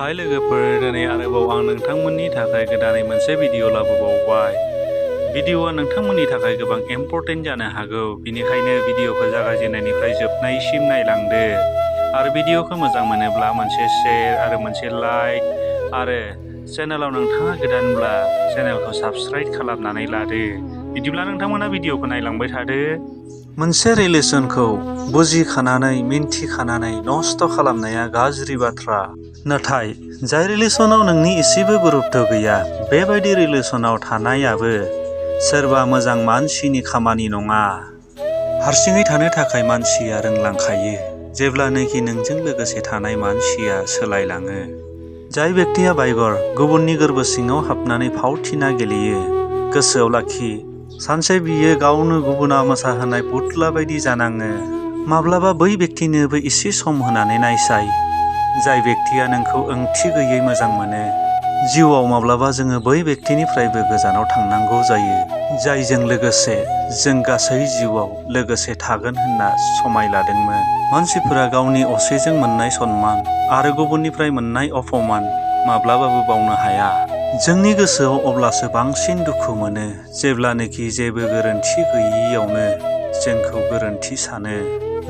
हाय लोगोफोर, दिनै आरोबाव आं नोंथांमोननि थाखाय गोदानै मोनसे भिडिअ लाबोबावबाय। भिडिअआ नोंथांमोननि थाखाय गोबां इम्परटेन्ट जानो हागौ, बेनिखायनो भिडिअखौ जागायजेननायनिफ्राय जोबनायसिम नायलांदो। आरो भिडिअखौ मोजां मोनोब्ला मोनसे शेयार आरो मोनसे लाइक, आरो चेनेलाव नोंथाङा गोदानब्ला चेनेलखौ साबस्क्राइब खालामनानै लादो। बिदिब्ला नोंथांमोना भिडिअखौ नायलांबाय थादो। मोनसे रिलेशनखौ बुजिखानानै मिन्थिखानानै नस्थ' खालामनाया गाज्रि बाथ्रा। नाथाय जाय रिलेशनाव नोंनि एसेबो गुरुत्व गैया, बेबायदि रिलेशनाव थानायाबो सोरबा मोजां मानसिनि खामानि नङा। हारसिङै थानो थाखाय मानसिया रोंलांखायो, जेब्लानोखि नोंजों लोगोसे थानाय मानसिया सोलायलाङो। जाय बेक्तिया बायगर गुबुननि गोरबो सिङाव हाबनानै फावथिना गेलेयो, गोसोआव लाखि, सानसे बियो गावनो गुबुना मोसाहोनाय पुतला बायदि जानाङो। माब्लाबा बै बेक्तिनोबो एसे सम होनानै नायसाय। जाय बेक्तिया नोंखौ ओंथि गैयै मोजां मोनो, जिउआव माब्लाबा जोङो बै बेक्तिनिफ्रायबो गोजानाव थांनांगौ जायो, जायजों लोगोसे जों गासै जिउआव लोगोसे थागोन होनना समाय लादोंमोन। मानसिफोरा गावनि असेजों मोननाय सन्मान आरो गुबुननिफ्राय मोननाय अपमान माब्लाबाबो बावनो हाया। जोंनि गोसोआव अब्लासो बांसिन दुखु मोनो, जेब्लानोखि जेबो गोरोन्थि गैयियावनो जोंखौ गोरोन्थि सानो।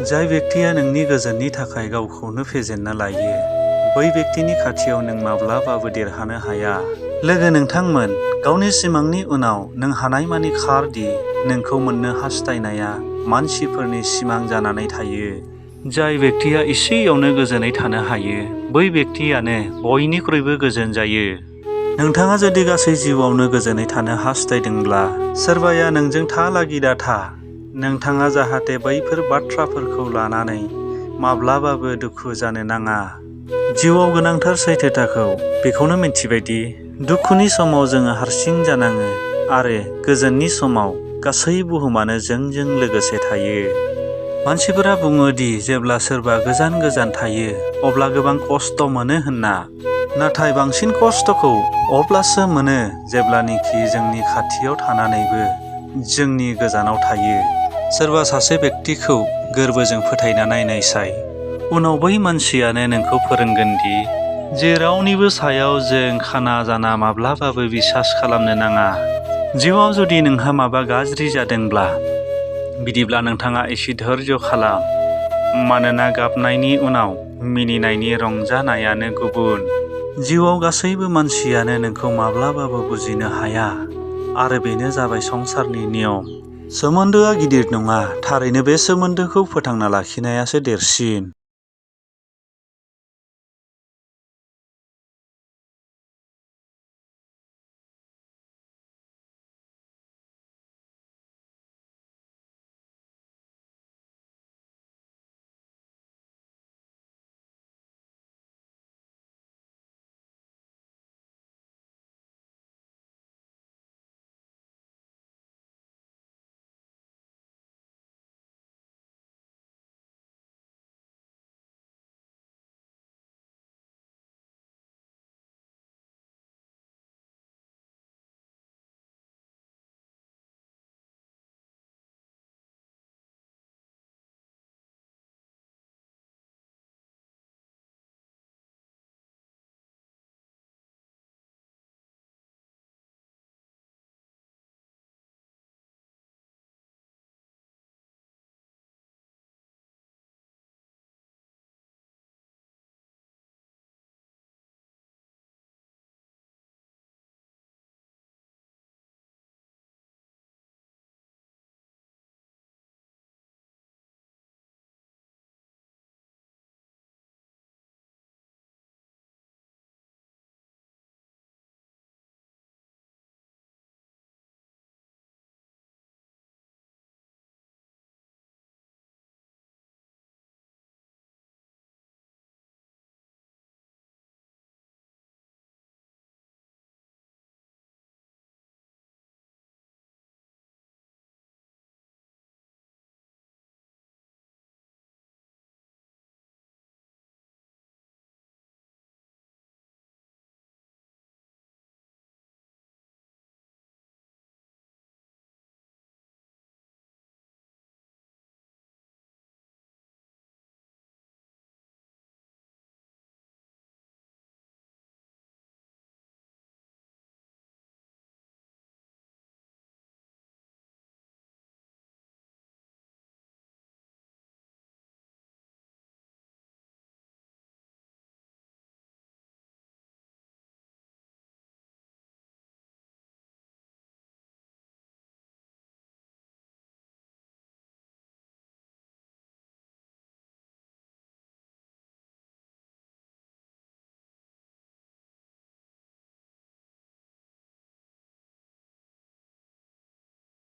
जाय बेक्तिया नोंनि गोजोननि थाखाय गावखौनो फेजेनना लायो, बै बेक्तिनि खाथियाव नों माब्लाबाबो देरहानो हाया। लोगो नोंथांमोन, गावनि सिमांनि उनाव नों हानायमानि खार दि नोंखौ मोननो हास्थायनाया मानसिफोरनि सिमां जानानै थायो। जाय बेक्तिया एसेयावनो गोजोनै थानो हायो, बै बेक्तियानो बयनिख्रुइबो गोजोन जायो। नोंथाङा जुदि गासै जिउआवनो गोजोनै थानो हास्थायदोंब्ला, सोरबाया नोंजों था लागि दा था। नोंथाङा जाहाथे बैफोर बाथ्राफोरखौ लानानै माब्लाबाबो दुखु जानो नाङा। जिउआव गोनांथार सैथोथाखौ बेखौनो मिन्थिबायदि दुखुनि समाव जोङो हारसिं जानाङो, आरो गोजोननि समाव गासै बुहुमानो जोंजों लोगोसे थायो। मानसिफोरा बुङो दि जेब्ला सोरबा गोजान गोजान थायो अब्ला गोबां खस्थ' मोनो होनना। नाथाय बांसिन खस्थ'खौ अब्लासो मोनो जेब्लानोखि जोंनि खाथियाव थानानैबो जोंनि गोजानाव थायो। सोरबा सासे बेक्तिखौ गोरबोजों फोथायना नायनायसाय, उनाव बै मानसियानो नोंखौ फोरोंगोन दि जे रावनिबो सायाव जों खाना जाना माब्लाबाबो बिसास खालामनो नाङा। जिउआव जुदि नोंहा माबा गाज्रि जादोंब्ला, बिदिब्ला नोंथाङा एसे धैर्य खालाम। मानोना गाबनायनि उनाव मिनिनायनि रंजानायानो गुबुन। जिउआव गासैबो मानसियानो नोंखौ माब्लाबाबो बुजिनो हाया, आरो बेनो जाबाय संसारनि नियम। सोमोन्दोआ गिदिर नङा, थारैनो बे सोमोन्दोखौ फोथांना लाखिनायासो देरसिन।